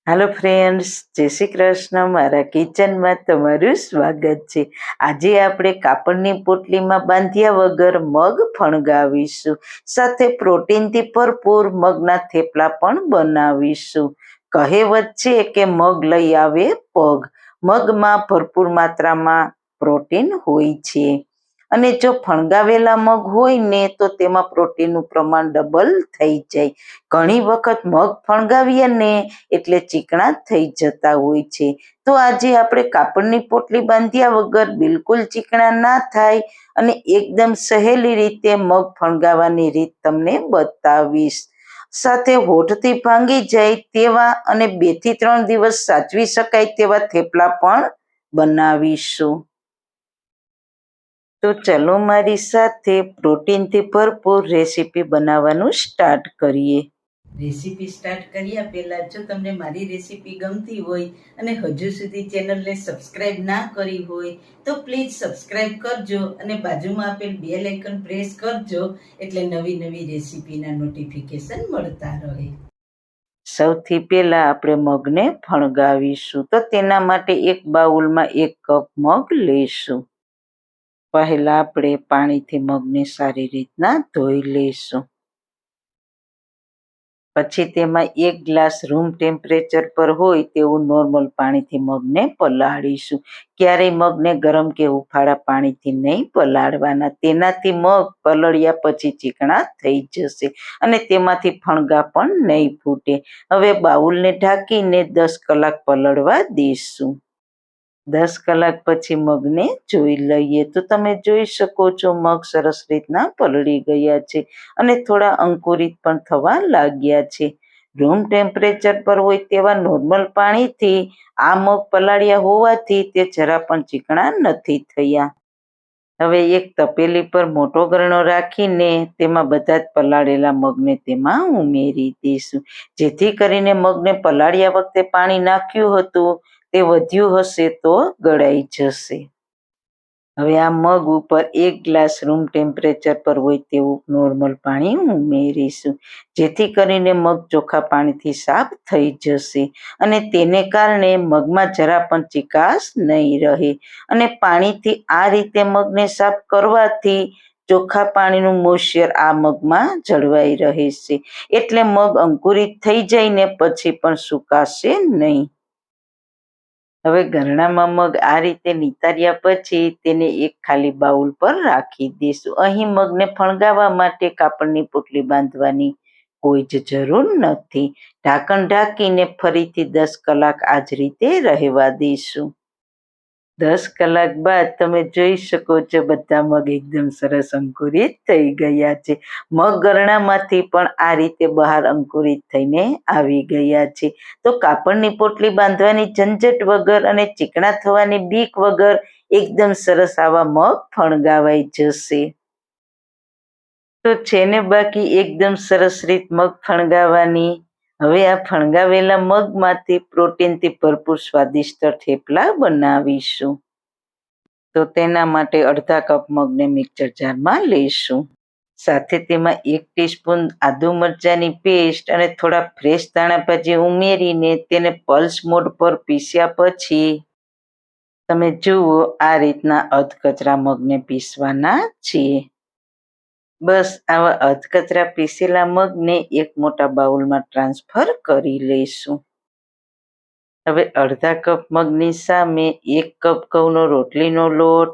Hello friends, जय श्री कृष्ण। मारा kitchen में तमारुं स्वागत छे। आजे आपणे कापड़नी पोटलीमां बांध्या वगर मग फणगावीशुं, साथे प्रोटीनथी भरपूर मगना थेपला पण बनावीशुं। कहेवत छे के मग लई आवे पग। मगमां भरपूर मात्रामां प्रोटीन होय छे અને જો ફણગાવેલા મગ હોય ને તો તેમાં પ્રોટીનનું પ્રમાણ ડબલ થઈ જાય. ઘણી વખત મગ ફણગાવીએ ને એટલે ચીકણા થઈ જતા હોય છે. તો આજે આપણે કાપડની પોટલી બાંધ્યા વગર બિલકુલ ચીકણા ના થાય અને એકદમ સહેલી રીતે મગ ફણગાવવાની રીત તમને બતાવીશ. સાથે હોઠથી ભાંગી જાય તેવા અને 2 થી 3 દિવસ સાચવી શકાય તેવા થેપલા પણ બનાવીશું. તો ચલો મારી સાથે પ્રોટીનથી ભરપૂર રેસીપી બનાવવાનું સ્ટાર્ટ કરીએ. રેસીપી સ્ટાર્ટ કર્યા પહેલાં જો તમને મારી રેસીપી ગમતી હોય અને હજુ સુધી ચેનલને સબસ્ક્રાઇબ ના કરી હોય તો પ્લીઝ સબસ્ક્રાઇબ કરજો અને બાજુમાં આપેલ બેલ આઇકન પ્રેસ કરજો એટલે નવી નવી રેસીપીના નોટિફિકેશન મળતા રહે. સૌથી પહેલા આપણે મગને ફણગાવીશું. તો તેના માટે એક બાઉલમાં 1 કપ મગ લઈશું. પહેલા આપણે પાણીથી મગને સારી રીતના ધોઈ લઈશું. પછી તેમાં 1 ગ્લાસ રૂમ ટેમ્પરેચર પર હોય તેવું નોર્મલ પાણીથી મગને પલાળીશું. ક્યારેય મગને ગરમ કે હુંફાળા પાણીથી નહીં પલાળવાના, તેનાથી મગ પલળ્યા પછી ચીકણા થઈ જશે અને તેમાંથી ફણગા પણ નહીં ફૂટે. હવે બાઉલને ઢાંકીને 10 કલાક પલળવા દઈશું. 10 કલાક પછી મગને જોઈ લઈએ તો તમે જોઈ શકો છો મગ સરસ રીતના પલળી ગયા છે અને થોડા અંકુરિત પણ થવા લાગ્યા છે. રૂમ ટેમ્પરેચર પર હોય તેવા નોર્મલ પાણીથી આ મગ પલાળ્યા હોવાથી તે જરા પણ ચીકણા નથી થયા. હવે એક તપેલી પર મોટો ગરણો રાખીને તેમાં બધા જ પલાળેલા મગને તેમાં ઉમેરી દઈશું, જેથી કરીને મગને પલાળ્યા વખતે પાણી નાખ્યું હતું તે વધ્યું હશે તો ગળાઈ જશે. હવે આ મગ ઉપર 1 ગ્લાસ રૂમ ટેમ્પરેચર પર હોય તેવું નોર્મલ પાણી ઉમેરીશું, જેથી કરીને મગ ચોખ્ખા પાણીથી સાફ થઈ જશે અને તેને કારણે મગમાં જરા પણ ચીકાશ નહીં રહે. અને પાણીથી આ રીતે મગને સાફ કરવાથી ચોખ્ખા પાણીનું મોઇશ્ચર આ મગમાં જળવાઈ રહેશે, એટલે મગ અંકુરિત થઈ જાય ને પછી પણ સુકાશે નહીં. હવે ગરણામાં મગ આ રીતે નિતાર્યા પછી તેને એક ખાલી બાઉલ પર રાખી દઈશું. અહીં મગને ફણગાવવા માટે કાપડની પોટલી બાંધવાની કોઈ જ જરૂર નથી. ઢાંકણ ઢાંકીને ફરીથી 10 કલાક આ જ રીતે રહેવા દઈશું. 10 કલાક બાદ તમે જોઈ શકો છો બધા મગ એકદમ સરસ અંકુરિત થઈ ગયા છે. મગ ગરણામાંથી પણ આ રીતે બહાર અંકુરિત થઈને આવી ગયા છે. તો કાપડની પોટલી બાંધવાની ઝંઝટ વગર અને ચીકણા થવાની બીક વગર એકદમ સરસ આવા મગ ફણગાવાઈ જશે. તો છે ને બાકી એકદમ સરસ રીત મગ ફણગાવવાની. હવે આ ફણગાવેલા મગમાંથી પ્રોટીનથી ભરપૂર સ્વાદિષ્ટ થેપલા બનાવીશું. તો તેના માટે અડધા કપ મગને મિક્સર જારમાં લઈશું. સાથે તેમાં 1 ટીસ્પૂન આદુ મરચાંની પેસ્ટ અને થોડા ફ્રેશ ધાણા ભાજી ઉમેરીને તેને પલ્સ મોડ પર પીસ્યા પછી તમે જુઓ આ રીતના અધકચરા મગને પીસવાના છે. બસ આવા અધકચરા પીસેલા મગને એક મોટા બાઉલમાં ટ્રાન્સફર કરી લઈશું. હવે અડધા કપ મગની સામે 1 કપ ઘઉંનો રોટલીનો લોટ,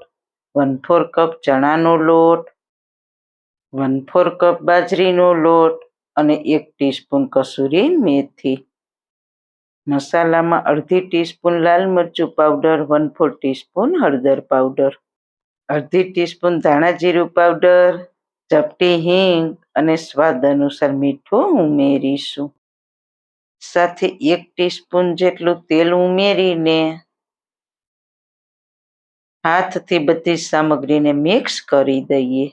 1/4 કપ ચણાનો લોટ, 1/4 કપ બાજરીનો લોટ અને 1 ટીસ્પૂન કસૂરી મેથી. મસાલામાં અડધી ટીસ્પૂન લાલ મરચું પાવડર, 1/4 ટીસ્પૂન હળદર પાવડર, અડધી ટીસ્પૂન ધાણા જીરું પાવડર, ચપટી હિંગ અને સ્વાદ અનુસાર મીઠું ઉમેરીશું. સાથે 1 ટીસ્પૂન જેટલું તેલ ઉમેરીને હાથથી બધી સામગ્રીને મિક્સ કરી દઈએ.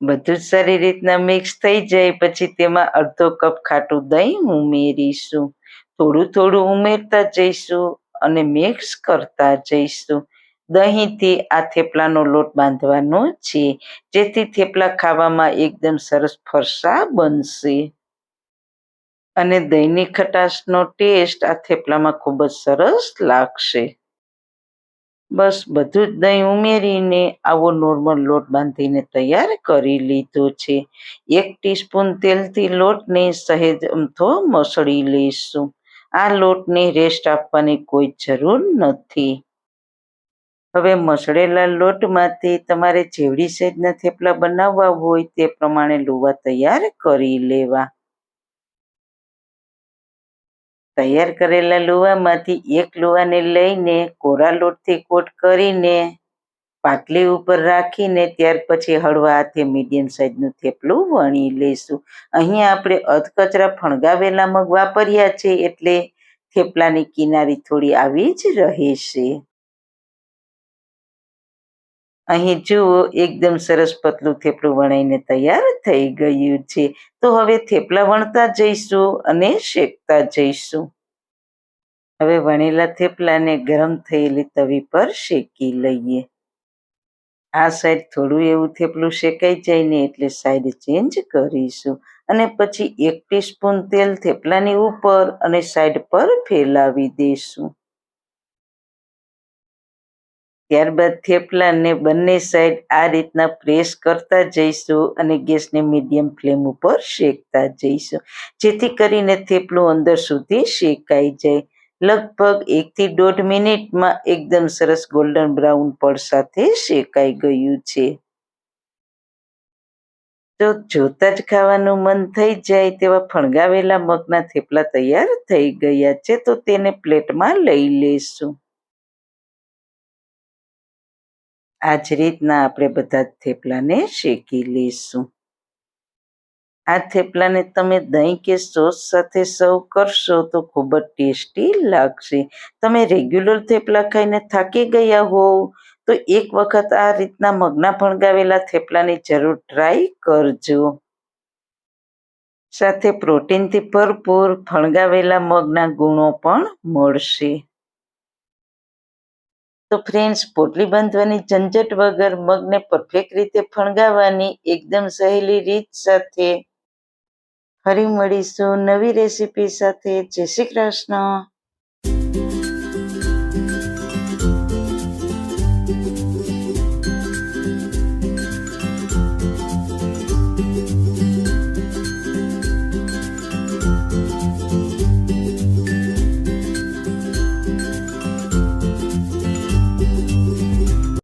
બધું જ સારી રીતના મિક્સ થઈ જાય પછી તેમાં અડધો કપ ખાટું દહીં ઉમેરીશું. થોડું થોડું ઉમેરતા જઈશું અને મિક્સ કરતા જઈશું. દહીંથી આ થેપલાનો લોટ બાંધવાનો છે, જેથી થેપલા ખાવામાં એકદમ સરસ ફરસા બનશે. અને દહીંની ખટાશનો ટેસ્ટ આ થેપલામાં ખૂબ જ સરસ લાગશે. બસ બધું જ દહીં ઉમેરીને આવો નોર્મલ લોટ બાંધીને તૈયાર કરી લીધો છે. 1 ટીસ્પૂન તેલથી લોટને સહેજ અમથો મસળી લઈશું. આ લોટને રેસ્ટ આપવાની કોઈ જરૂર નથી. હવે મસળેલા લોટમાંથી તમારે જેવડી સાઈઝના થેપલા બનાવવા હોય તે પ્રમાણે લુવા તૈયાર કરી લેવા. તૈયાર કરેલા લુવામાંથી એક લુવાને લઈને કોરા લોટથી કોટ કરીને પાટલી ઉપર રાખીને ત્યાર પછી હળવા હાથે મીડિયમ સાઈઝનું થેપલું વણી લઈશું. અહીંયા આપણે અધકચરા ફણગાવેલા મગ વાપર્યા છે એટલે થેપલાની કિનારી થોડી આવી જ રહેશે. અહીં જુઓ એકદમ સરસ પતલું થેપલું વણાઈને તૈયાર થઈ ગયું છે. તો હવે થેપલા વણતા જઈશું અને શેકતા જઈશું. હવે વણેલા થેપલાને ગરમ થયેલી તવી પર શેકી લઈએ. આ સાઈડ થોડું એવું થેપલું શેકાઈ જાય ને એટલે સાઈડ ચેન્જ કરીશું અને પછી 1 ટીસ્પૂન તેલ થેપલાની ઉપર અને સાઈડ પર ફેલાવી દઈશું. ત્યારબાદ થેપલાને બંને સાઈડ આ રીતના પ્રેસ કરતા જઈશું અને ગેસને મીડિયમ ફ્લેમ ઉપર શેકતા જઈશું, જેથી કરીને થેપલું અંદર સુધી શેકાઈ જાય. લગભગ 1 થી 1.5 મિનિટમાં એકદમ સરસ ગોલ્ડન બ્રાઉન પડ સાથે શેકાઈ ગયું છે. તો જોતા જ ખાવાનું મન થઈ જાય તેવા ફણગાવેલા મગના થેપલા તૈયાર થઈ ગયા છે. તો તેને પ્લેટમાં લઈ લઈશું. આ જ રીતના આપણે બધા જ થેપલાને શેકી લઈશું. આ થેપલાને તમે દહીં કે સોસ સાથે સર્વ કરશો તો ખૂબ જ ટેસ્ટી લાગશે. તમે રેગ્યુલર થેપલા ખાઈને થાકી ગયા હોવ તો એક વખત આ રીતના મગના ફણગાવેલા થેપલાની જરૂર ટ્રાય કરજો. સાથે પ્રોટીનથી ભરપૂર ફણગાવેલા મગના ગુણો પણ મળશે. તો ફ્રેન્ડ્સ, પોટલી બાંધવાની ઝંઝટ વગર મગને પરફેક્ટ રીતે ફણગાવવાની એકદમ સહેલી રીત સાથે ફરી મળીશું નવી રેસીપી સાથે. જય શ્રી કૃષ્ણ.